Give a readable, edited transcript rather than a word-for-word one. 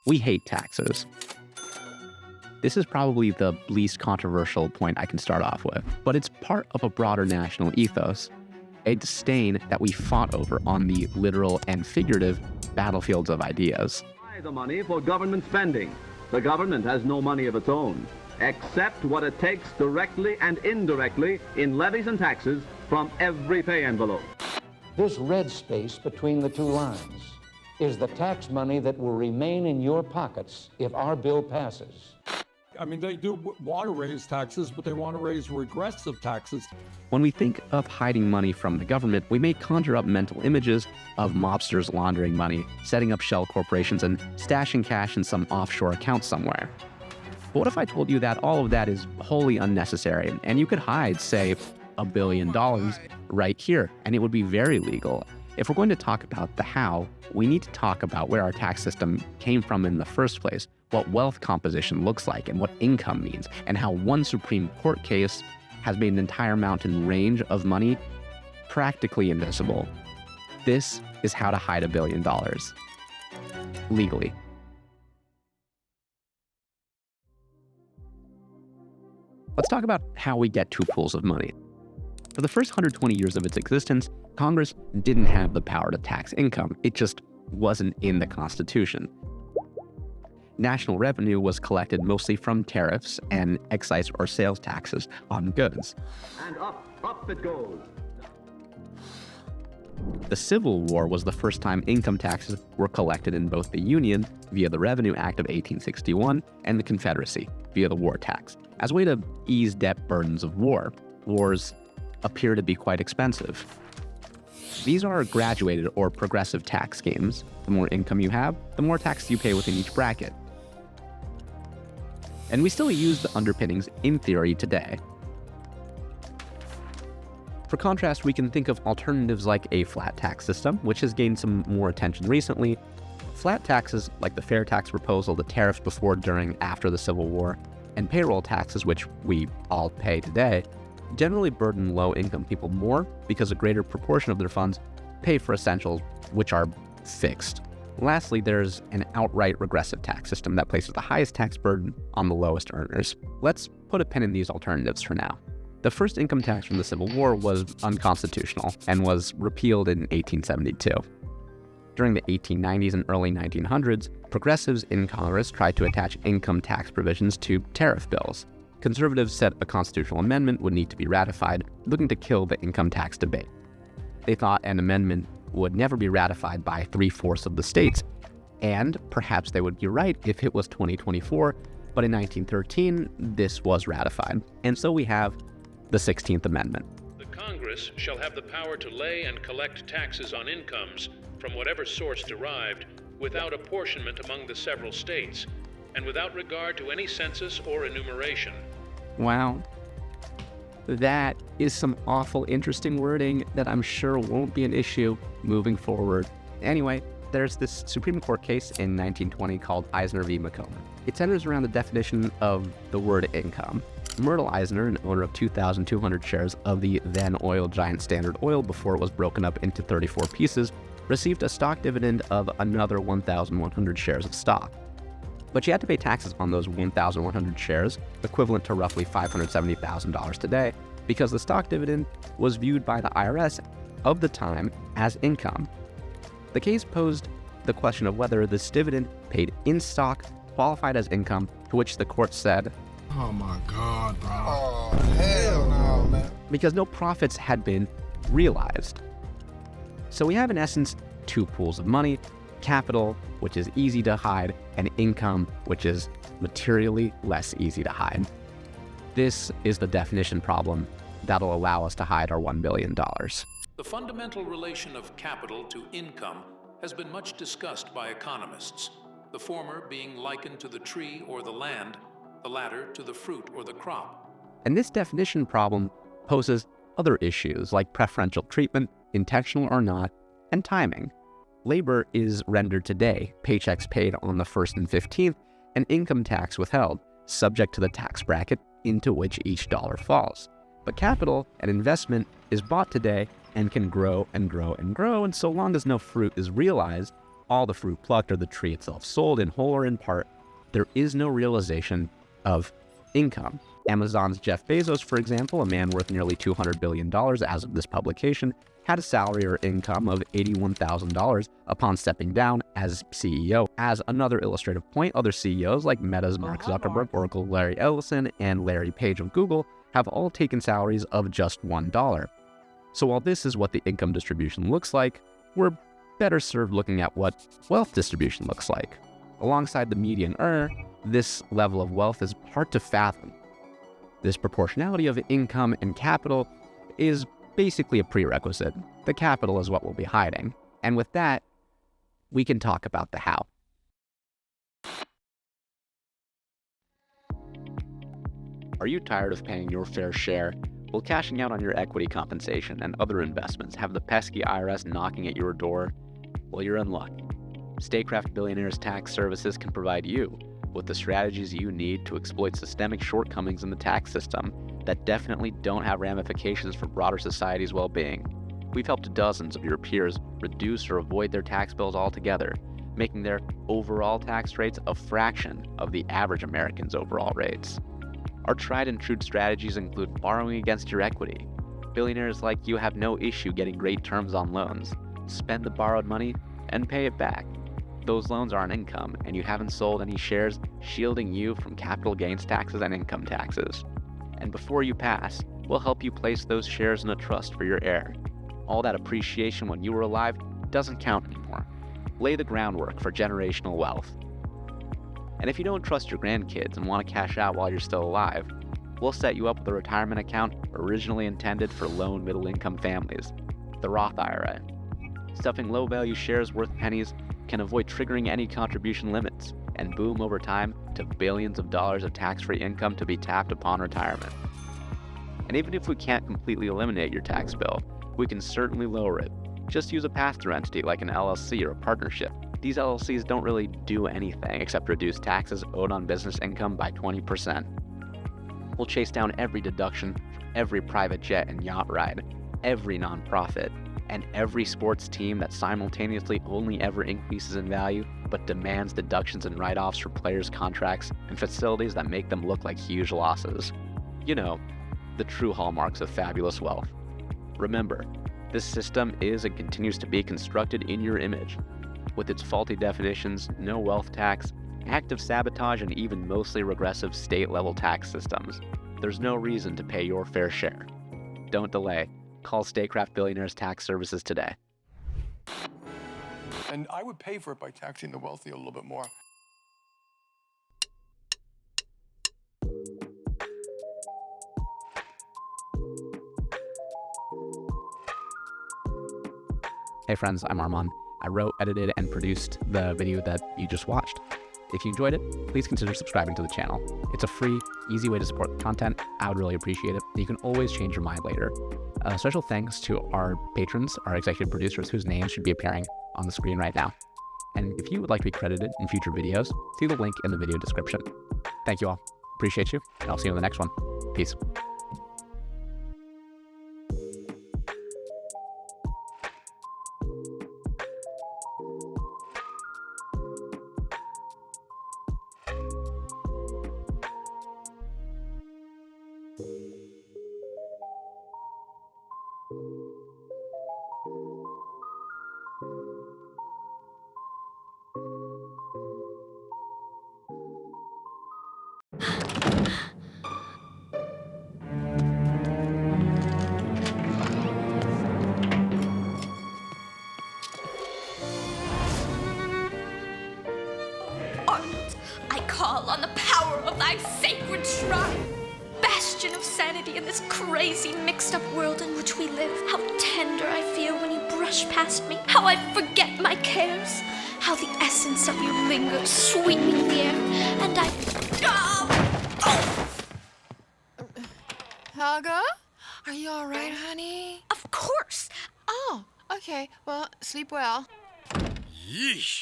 We hate taxes. This is probably the least controversial point I can start off with, but it's part of a broader national ethos, a disdain that we fought over on the literal and figurative battlefields of ideas. The money for government spending. The government has no money of its own, except what it takes directly and indirectly in levies and taxes from every pay envelope. This red space between the two lines is the tax money that will remain in your pockets if our bill passes. I mean, they do want to raise taxes, but they want to raise regressive taxes. When we think of hiding money from the government, we may conjure up mental images of mobsters laundering money, setting up shell corporations, and stashing cash in some offshore account somewhere. But what if I told you that all of that is wholly unnecessary, and you could hide, say, $1 billion right here, and it would be very legal? If we're going to talk about the how, we need to talk about where our tax system came from in the first place, what wealth composition looks like, and what income means, and how one Supreme Court case has made an entire mountain range of money practically invisible. This is how to hide $1 billion legally. Let's talk about how we get two pools of money. For the first 120 years of its existence, Congress didn't have the power to tax income. It just wasn't in the Constitution. National revenue was collected mostly from tariffs and excise or sales taxes on goods. And up it goes. The Civil War was the first time income taxes were collected in both the Union via the Revenue Act of 1861 and the Confederacy via the war tax. As a way to ease debt burdens of war, wars appear to be quite expensive. These are graduated or progressive tax schemes. The more income you have, the more tax you pay within each bracket. And we still use the underpinnings in theory today. For contrast, we can think of alternatives like a flat tax system, which has gained some more attention recently. Flat taxes, like the fair tax proposal, the tariffs before, during, after the Civil War, and payroll taxes, which we all pay today, generally burden low-income people more because a greater proportion of their funds pay for essentials which are fixed. Lastly, there's an outright regressive tax system that places the highest tax burden on the lowest earners. Let's put a pin in these alternatives for now. The first income tax from the Civil War was unconstitutional and was repealed in 1872. During the 1890s and early 1900s, progressives in Congress tried to attach income tax provisions to tariff bills. Conservatives said a constitutional amendment would need to be ratified, looking to kill the income tax debate. They thought an amendment would never be ratified by 3/4 of the states, and perhaps they would be right if it was 2024, but in 1913, this was ratified. And so we have the 16th Amendment. The Congress shall have the power to lay and collect taxes on incomes from whatever source derived, without apportionment among the several states, and without regard to any census or enumeration. Wow. That is some awful interesting wording that I'm sure won't be an issue moving forward. Anyway, there's this Supreme Court case in 1920 called Eisner v. McComb. It centers around the definition of the word income. Myrtle Eisner, an owner of 2,200 shares of the then oil giant Standard Oil before it was broken up into 34 pieces, received a stock dividend of another 1,100 shares of stock. But she had to pay taxes on those 1,100 shares, equivalent to roughly $570,000 today, because the stock dividend was viewed by the IRS of the time as income. The case posed the question of whether this dividend paid in stock qualified as income, to which the court said, "Oh my God, bro. Oh, hell no, man." Because no profits had been realized. So we have in essence two pools of money: capital, which is easy to hide, and income, which is materially less easy to hide. This is the definition problem that'll allow us to hide our $1 billion. The fundamental relation of capital to income has been much discussed by economists, the former being likened to the tree or the land, the latter to the fruit or the crop. And this definition problem poses other issues like preferential treatment, intentional or not, and timing. Labor is rendered today, paychecks paid on the 1st and 15th, and income tax withheld, subject to the tax bracket into which each dollar falls. But capital and investment is bought today and can grow and grow and grow, and so long as no fruit is realized, all the fruit plucked or the tree itself sold in whole or in part, there is no realization of income. Amazon's Jeff Bezos, for example, a man worth nearly $200 billion as of this publication, had a salary or income of $81,000 upon stepping down as CEO. As another illustrative point, other CEOs like Meta's Mark Zuckerberg, Oracle Larry Ellison, and Larry Page of Google have all taken salaries of just $1. So while this is what the income distribution looks like, we're better served looking at what wealth distribution looks like. Alongside the median earner, this level of wealth is hard to fathom. This proportionality of income and capital is basically a prerequisite. The capital is what we'll be hiding. And with that, we can talk about the how. Are you tired of paying your fair share? Will cashing out on your equity compensation and other investments have the pesky IRS knocking at your door? Well, you're in luck. Statecraft Billionaire's tax services can provide you with the strategies you need to exploit systemic shortcomings in the tax system that definitely don't have ramifications for broader society's well-being. We've helped dozens of your peers reduce or avoid their tax bills altogether, making their overall tax rates a fraction of the average American's overall rates. Our tried and true strategies include borrowing against your equity. Billionaires like you have no issue getting great terms on loans. Spend the borrowed money and pay it back. Those loans aren't income, and you haven't sold any shares, shielding you from capital gains taxes and income taxes. And before you pass, we'll help you place those shares in a trust for your heir. All that appreciation when you were alive doesn't count anymore. Lay the groundwork for generational wealth. And if you don't trust your grandkids and want to cash out while you're still alive, we'll set you up with a retirement account originally intended for low and middle-income families, the Roth IRA. Stuffing low-value shares worth pennies can avoid triggering any contribution limits and boom over time to billions of dollars of tax-free income to be tapped upon retirement. And even if we can't completely eliminate your tax bill, we can certainly lower it. Just use a pass-through entity like an LLC or a partnership. These LLCs don't really do anything except reduce taxes owed on business income by 20%. We'll chase down every deduction from every private jet and yacht ride, every nonprofit, and every sports team that simultaneously only ever increases in value but demands deductions and write-offs for players' contracts and facilities that make them look like huge losses. You know, the true hallmarks of fabulous wealth. Remember, this system is and continues to be constructed in your image. With its faulty definitions, no wealth tax, active sabotage, and even mostly regressive state-level tax systems, there's no reason to pay your fair share. Don't delay. Call Statecraft Billionaire's Tax Services today. And I would pay for it by taxing the wealthy a little bit more. Hey friends, I'm Arman. I wrote, edited, and produced the video that you just watched. If you enjoyed it, please consider subscribing to the channel. It's a free, easy way to support the content. I would really appreciate it. You can always change your mind later. Special thanks to our patrons, our executive producers, whose names should be appearing on the screen right now. And if you would like to be credited in future videos, see the link in the video description. Thank you all. Appreciate you, and I'll see you in the next one. Peace. Call on the power of thy sacred shrine. Bastion of sanity in this crazy, mixed-up world in which we live. How tender I feel when you brush past me. How I forget my cares. How the essence of you lingers, sweetening the air. And I... Helga? Are you all right, honey? Of course. Oh, okay. Well, sleep well. Yeesh.